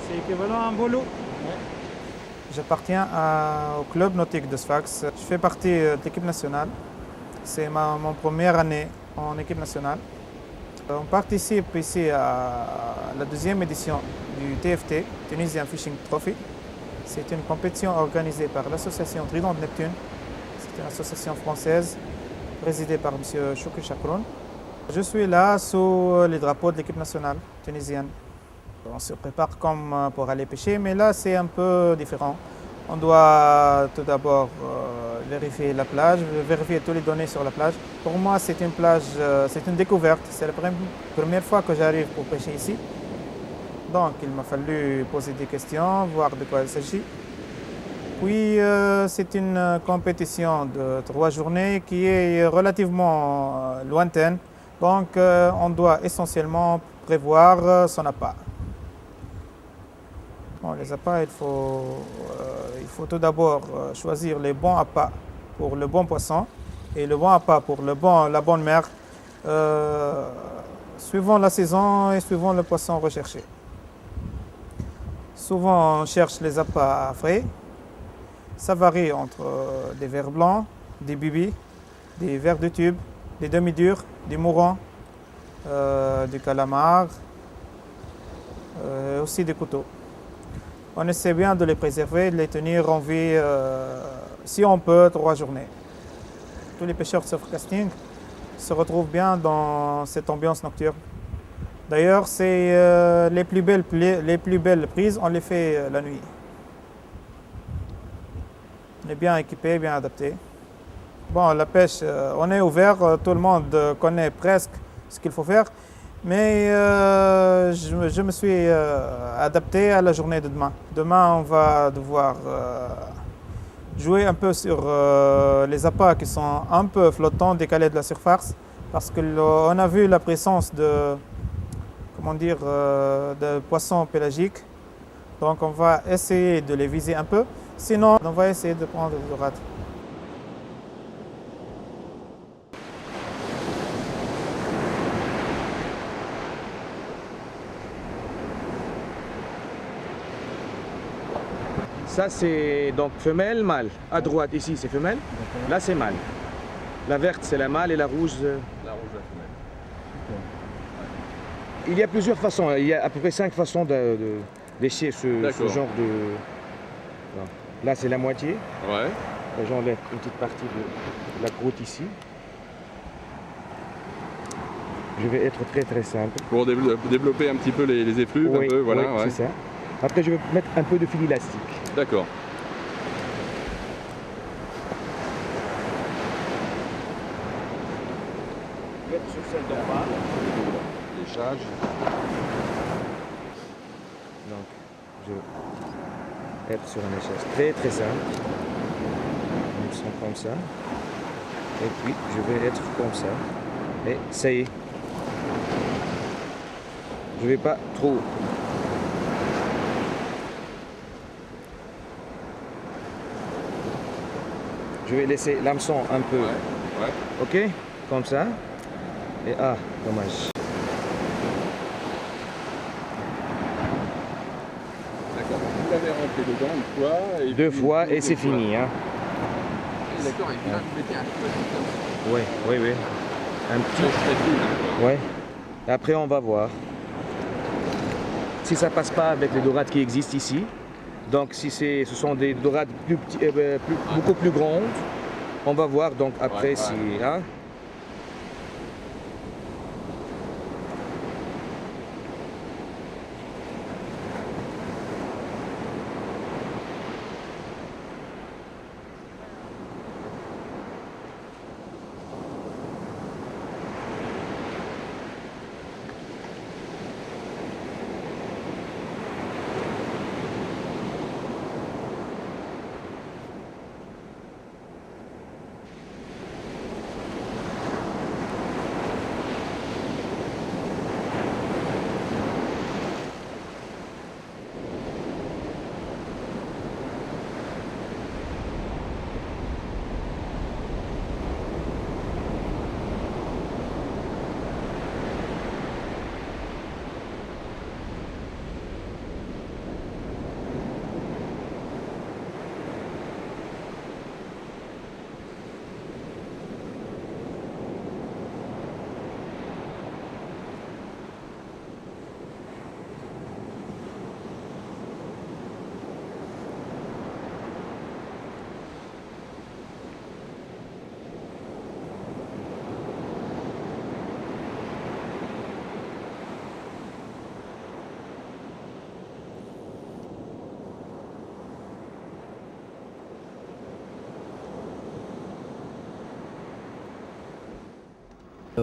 C'est équivalent à un bolo. J'appartiens au club nautique de Sfax. Je fais partie de l'équipe nationale. C'est mon première année en équipe nationale. On participe ici à la deuxième édition du TFT, Tunisian Fishing Trophy. C'est une compétition organisée par l'association Trident de Neptune. C'est une association française présidée par M. Choukri Chakroun. Je suis là sous les drapeaux de l'équipe nationale tunisienne. On se prépare comme pour aller pêcher, mais là c'est un peu différent. On doit tout d'abord vérifier la plage, vérifier toutes les données sur la plage. Pour moi, c'est une plage, c'est une découverte. C'est la première fois que j'arrive pour pêcher ici. Donc, il m'a fallu poser des questions, voir de quoi il s'agit. Puis, c'est une compétition de 3 journées qui est relativement lointaine. Donc, on doit essentiellement prévoir son appât. Bon, les appâts, il faut tout d'abord choisir les bons appâts pour le bon poisson et le bon appât pour la bonne mer, suivant la saison et suivant le poisson recherché. Souvent, on cherche les appâts frais. Ça varie entre des vers blancs, des bibis, des vers de tube, des demi-durs, des mourants, du calamar, aussi des couteaux. On essaie bien de les préserver, de les tenir en vie, si on peut, 3 journées. Tous les pêcheurs de surfcasting se retrouvent bien dans cette ambiance nocturne. D'ailleurs, les plus belles prises, on les fait la nuit. On est bien équipé, bien adapté. Bon, la pêche, on est ouvert, tout le monde connaît presque ce qu'il faut faire. Mais je me suis adapté à la journée de demain. Demain, on va devoir jouer un peu sur les appâts qui sont un peu flottants, décalés de la surface, parce qu'on a vu la présence de poissons pélagiques. Donc, on va essayer de les viser un peu. Sinon, on va essayer de prendre des dorades. Ça c'est donc femelle, mâle. À droite ici c'est femelle, là c'est mâle. La verte c'est la mâle et la rouge. La rouge, la femelle. Il y a plusieurs façons, il y a à peu près 5 façons de lécher ce genre de... Là c'est la moitié. Ouais. J'enlève une petite partie de la croûte ici. Je vais être très simple. Pour développer un petit peu les effluves, Oui, un peu, voilà. oui, Ouais. c'est ça. Après je vais mettre un peu de fil élastique. D'accord. Mettre sur celle d'en bas. Léchage. Donc, je vais être sur un léchage très simple. Ils sont comme ça. Et puis, je vais être comme ça. Et ça y est. Je ne vais pas trop. Je vais laisser l'hameçon un peu. Ouais. Ok? Comme ça. Et dommage. D'accord. Vous l'avez rentré dedans une fois. Et Deux puis, fois une et c'est fois. fini. Hein. D'accord. Et puis là, vous mettez un petit peu Oui. Un petit. très fine. Ouais. Et après, on va voir. Si ça passe pas avec les dorades qui existent ici, donc si ce sont des dorades beaucoup plus grandes, on va voir donc après si... Hein,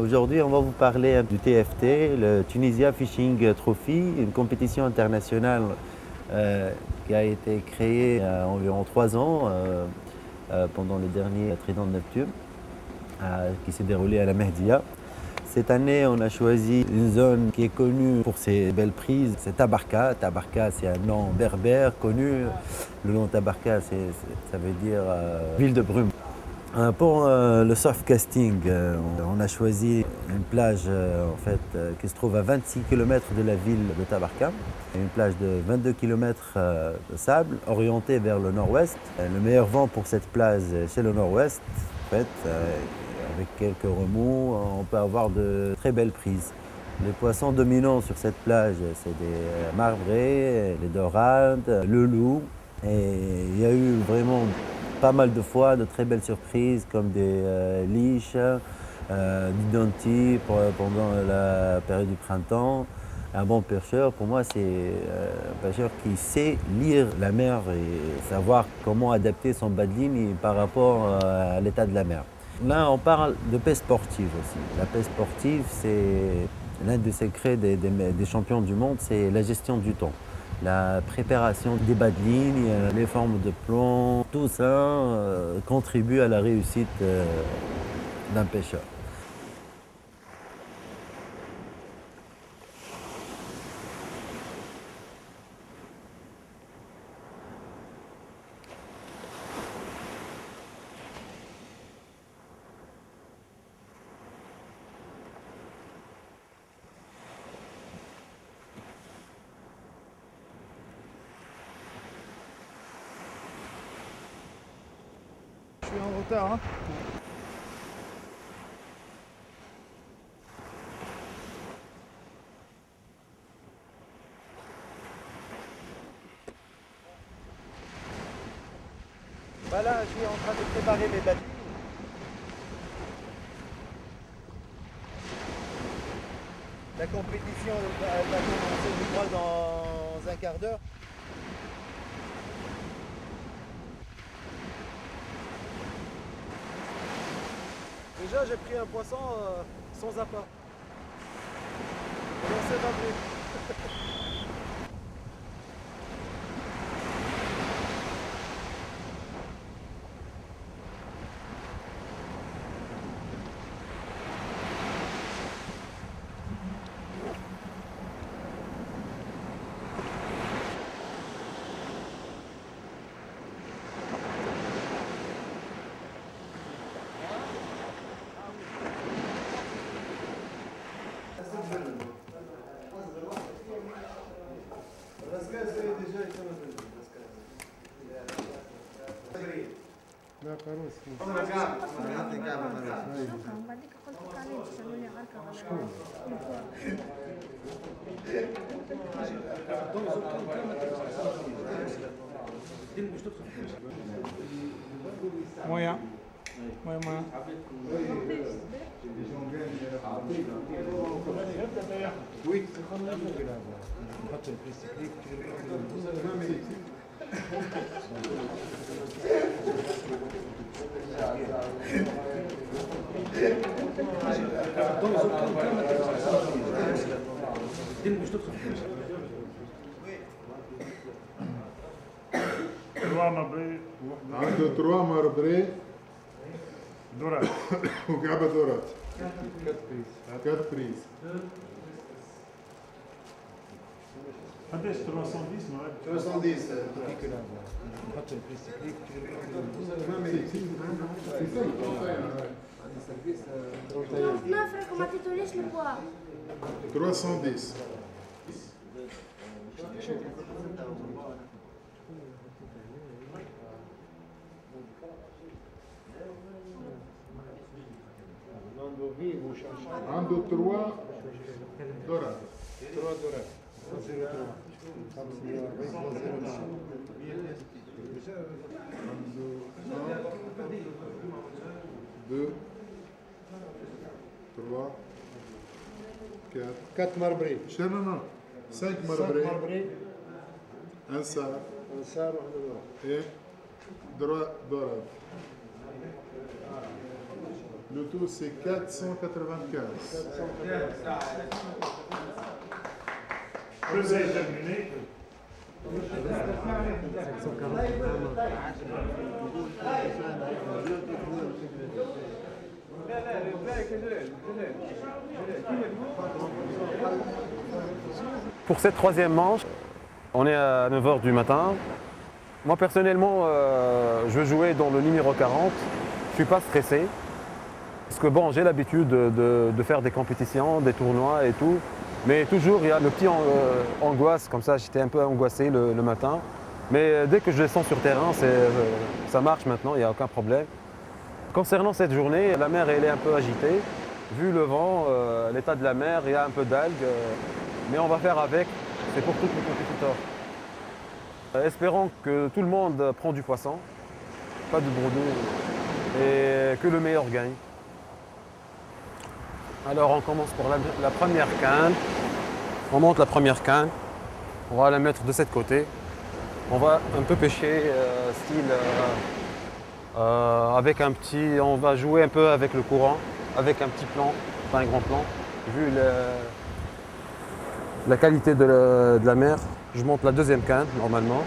Aujourd'hui, on va vous parler du TFT, le Tunisia Fishing Trophy, une compétition internationale qui a été créée il y a environ 3 ans pendant le dernier Trident de Neptune qui s'est déroulé à la Mehdia. Cette année, on a choisi une zone qui est connue pour ses belles prises, c'est Tabarka. Tabarka, c'est un nom berbère connu. Le nom Tabarka, ça veut dire ville de brume. Pour le soft casting, on a choisi une plage qui se trouve à 26 km de la ville de Tabarka. Une plage de 22 km de sable orientée vers le nord-ouest. Le meilleur vent pour cette plage, c'est le nord-ouest. Avec quelques remous, on peut avoir de très belles prises. Les poissons dominants sur cette plage, c'est des marbrés, les dorades, le loup. Et il y a eu vraiment pas mal de fois de très belles surprises comme des liches, du denti pendant la période du printemps. Un bon pêcheur, pour moi, c'est un pêcheur qui sait lire la mer et savoir comment adapter son bas de ligne par rapport à l'état de la mer. Là, on parle de pêche sportive aussi. La pêche sportive, c'est l'un des secrets des champions du monde, c'est la gestion du temps. La préparation des bas de ligne, les formes de plomb, tout ça contribue à la réussite d'un pêcheur. Je suis en retard. Hein. Voilà, je suis en train de préparer mes batteries. La compétition elle va commencer, je crois, dans un quart d'heure. Déjà, j'ai pris un poisson sans appât. On s'est battu. Moyen. Moyen. Oui. عنده 3 مربري دورات وكعبة دورات 4 بريز قداش 310 310 نحط البريس تكنيك ما فرق وما تطوليش البوا 310 عنده 3 دورات 3 دورات 2 3 4 مربري non 5 مربري un sar et 3 دورات Le tout, c'est 495. Pour cette troisième manche, on est à 9 h du matin. Moi personnellement, je veux jouer dans le numéro 40. Je ne suis pas stressé. Parce que bon, j'ai l'habitude de faire des compétitions, des tournois et tout. Mais toujours, il y a le petit angoisse, comme ça, j'étais un peu angoissé le matin. Mais dès que je descends sur terrain, ça marche maintenant, il n'y a aucun problème. Concernant cette journée, la mer elle est un peu agitée. Vu le vent, l'état de la mer, il y a un peu d'algues. Mais on va faire avec, c'est pour tous les compétiteurs. Espérons que tout le monde prend du poisson, pas de bredouille, et que le meilleur gagne. Alors on commence pour la première canne. On monte la première canne. On va la mettre de cette côté. On va un peu pêcher style avec un petit. On va jouer un peu avec le courant, avec un petit plan, pas un grand plan. Vu la qualité de la mer, je monte la deuxième canne normalement.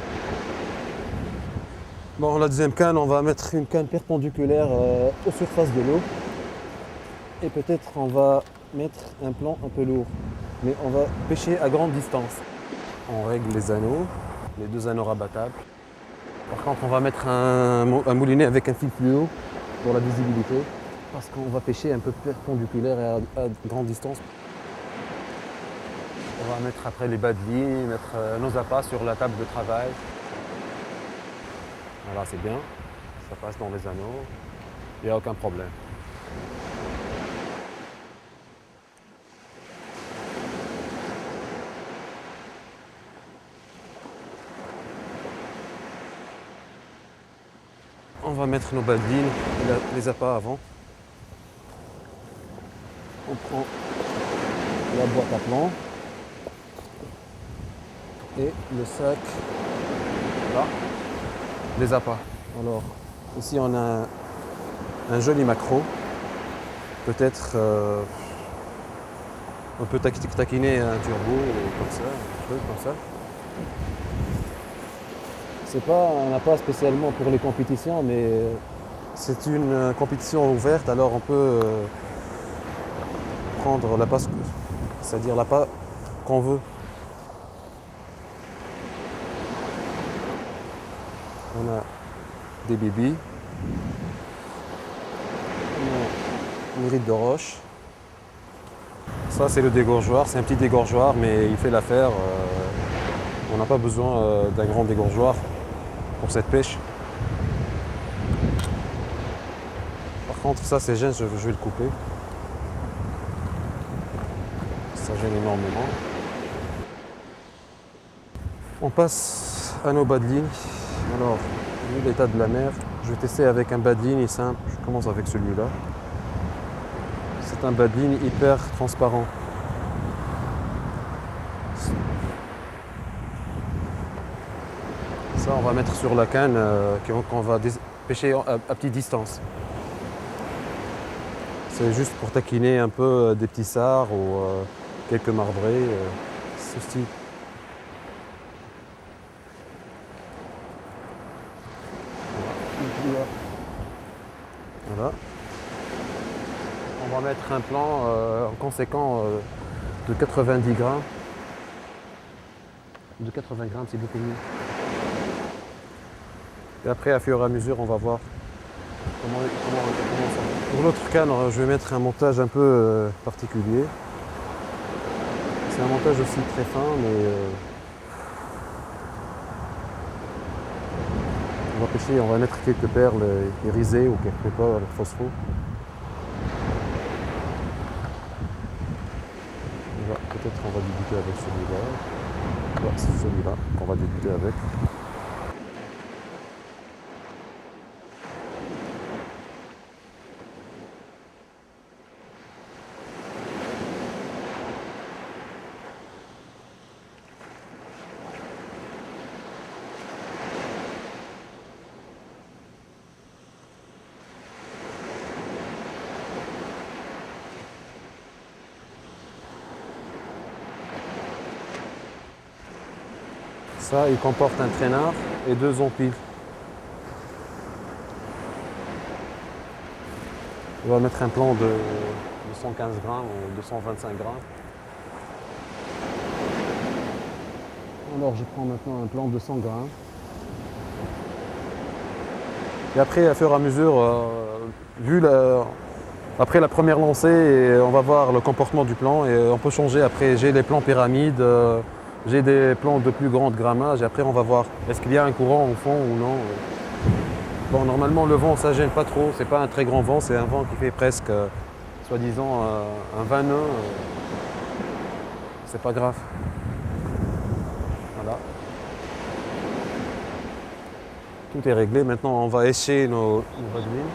Bon, la deuxième canne, on va mettre une canne perpendiculaire aux surfaces de l'eau. Et peut-être on va mettre un plan un peu lourd. Mais on va pêcher à grande distance. On règle les anneaux, les 2 anneaux rabattables. Par contre, on va mettre un moulinet avec un fil fluo pour la visibilité. Parce qu'on va pêcher un peu perpendiculaire et à grande distance. On va mettre après les bas de ligne, mettre nos appâts sur la table de travail. Voilà, c'est bien. Ça passe dans les anneaux. Il n'y a aucun problème. On va mettre nos bas de ligne, les appâts avant. On prend la boîte à plomb et le sac, là, les appâts. Alors, ici on a un joli maquereau. Peut-être on peut taquiner un turbo comme ça, un truc comme ça. On n'a pas spécialement pour les compétitions, mais c'est une compétition ouverte, alors on peut prendre l'appât, c'est-à-dire l'appât qu'on veut. On a des bébés, on a une ride de roche. Ça c'est le dégorgeoir, c'est un petit dégorgeoir, mais il fait l'affaire. On n'a pas besoin d'un grand dégorgeoir pour cette pêche. Par contre, ça c'est gêne, je vais le couper. Ça gêne énormément. On passe à nos bas de ligne. Alors, vu l'état de la mer, je vais tester avec un bas de ligne simple. Je commence avec celui-là. C'est un bas de ligne hyper transparent. Ça, on va mettre sur la canne qu'on va pêcher à petite distance. C'est juste pour taquiner un peu des petits sards ou quelques marbrés, ce style. Voilà. On va mettre un plan en conséquent de 90 grammes. De 80 grammes, c'est beaucoup mieux. Et après, à fur et à mesure, on va voir comment ça va. Pour l'autre canne, je vais mettre un montage un peu particulier. C'est un montage aussi très fin, mais on va pêcher, on va mettre quelques perles irisées ou quelques perles phospho. Peut-être on va débuter avec celui-là. Ouais, c'est celui-là qu'on va débuter avec. Ça, il comporte un traînard et 2 empiles. On va mettre un plan de 115 grammes ou 225 grammes. Alors je prends maintenant un plan de 100 grammes. Et après, à fur et à mesure, après la première lancée, on va voir le comportement du plan et on peut changer. Après, j'ai les plans pyramides, j'ai des plans de plus grande grammage et après on va voir est-ce qu'il y a un courant au fond ou non. Bon, normalement le vent ça gêne pas trop, c'est pas un très grand vent, c'est un vent qui fait presque, soi-disant, un 20 nœuds. C'est pas grave. Voilà. Tout est réglé. Maintenant, on va écher nos bas de ligne.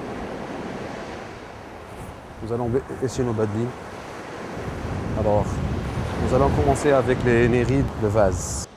Nous allons écher nos bas de ligne. Alors, nous allons commencer avec les nérides de vase.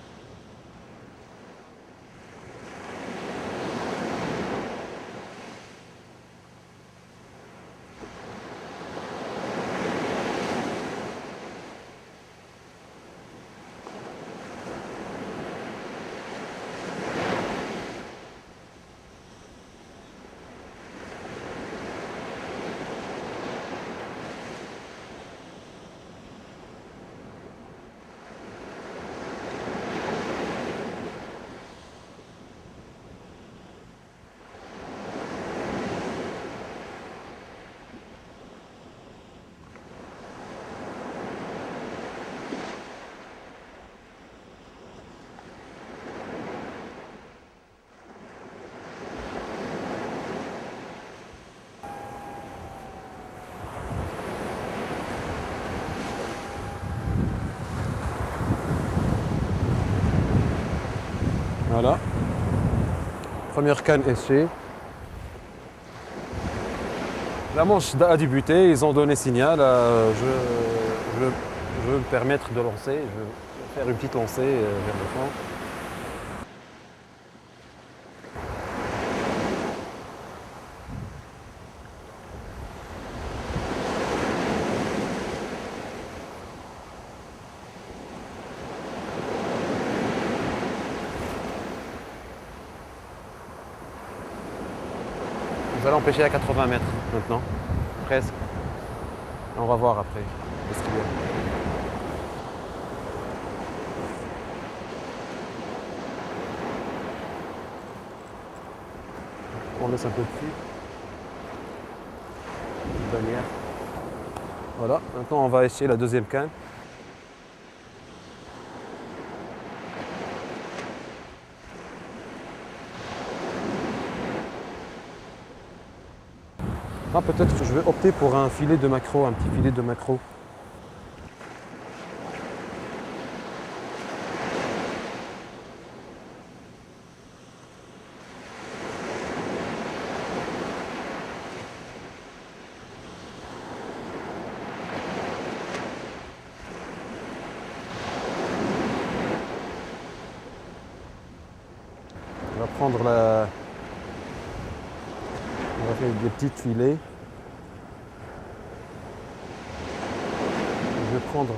Voilà. Première canne échée. La manche a débuté, ils ont donné signal. Je veux me permettre de lancer. Je veux faire une petite lancée vers le fond. Nous allons pêcher à 80 mètres maintenant, presque. On va voir après ce qu'il y a. On laisse un peu de fil. Une bannière. Voilà, maintenant on va essayer la deuxième canne. Ah, peut-être que je vais opter pour un filet de maquereau, un petit filet de maquereau. On va prendre la... On va faire des petites filets. Je vais prendre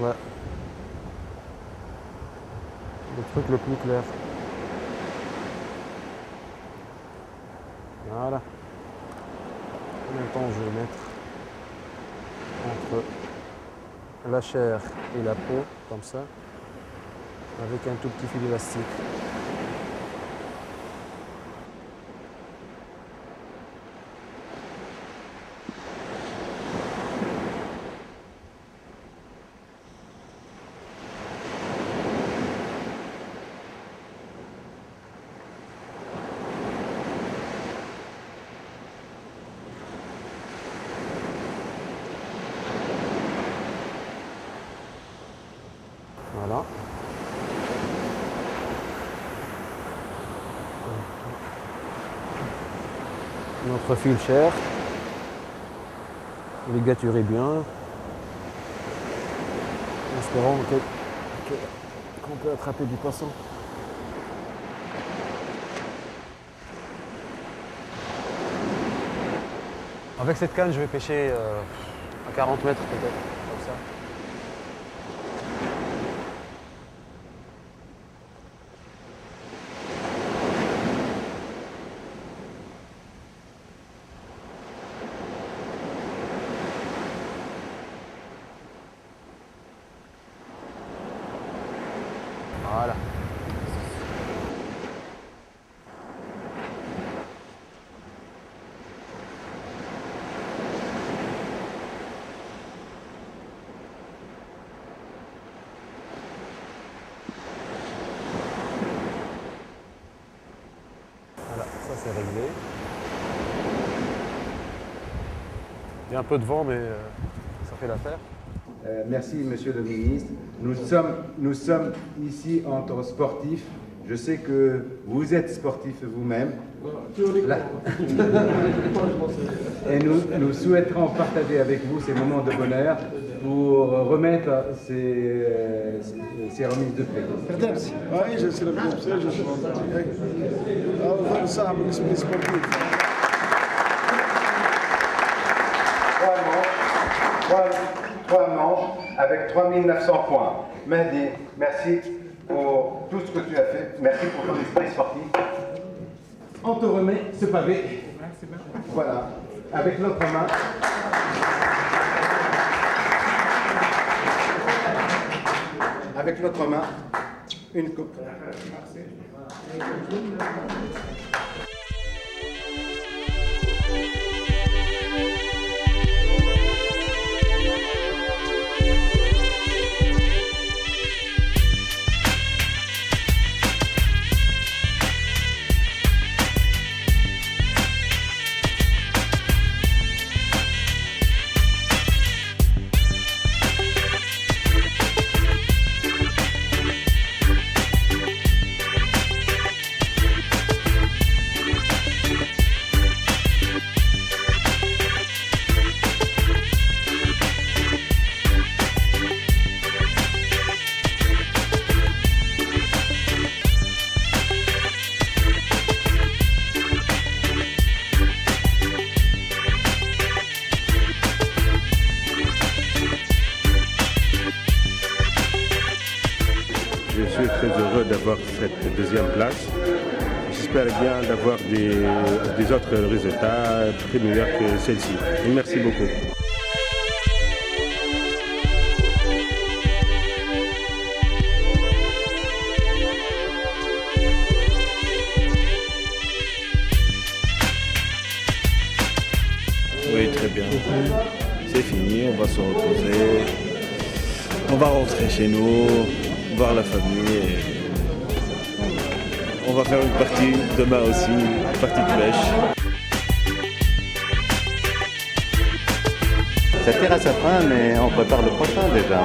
le truc le plus clair. Voilà. En même temps, je vais mettre entre la chair et la peau, comme ça, avec un tout petit fil élastique. Voilà. Notre fil chair. Ligaturé bien. Espérons qu'on peut attraper du poisson. Avec cette canne, je vais pêcher à 40 mètres peut-être, comme ça. c'est réglé. Il y a un peu de vent, mais ça fait l'affaire. Merci, Monsieur le ministre. Nous sommes ici entre sportifs. Je sais que vous êtes sportif vous-même. Là. Et nous souhaiterons partager avec vous ces moments de bonheur pour remettre ces remises de prix. Oui, je suis le Debsi, je suis ça بالنسبة للسبورتيف. Trois manches avec 3900 points. Mehdi, merci pour tout ce que tu as fait. Merci pour ton esprit sportif. On te remet ce pavé. Voilà, avec l'autre main. Avec l'autre main, une coupe. Je suis très heureux d'avoir cette deuxième place. J'espère bien d'avoir des autres résultats très meilleurs que celle-ci. Merci beaucoup. Oui, très bien. C'est fini, on va se reposer. On va rentrer chez nous, voir la famille. Et on va faire une partie demain aussi, une partie de pêche. Ça tire à sa fin, mais on prépare le prochain déjà.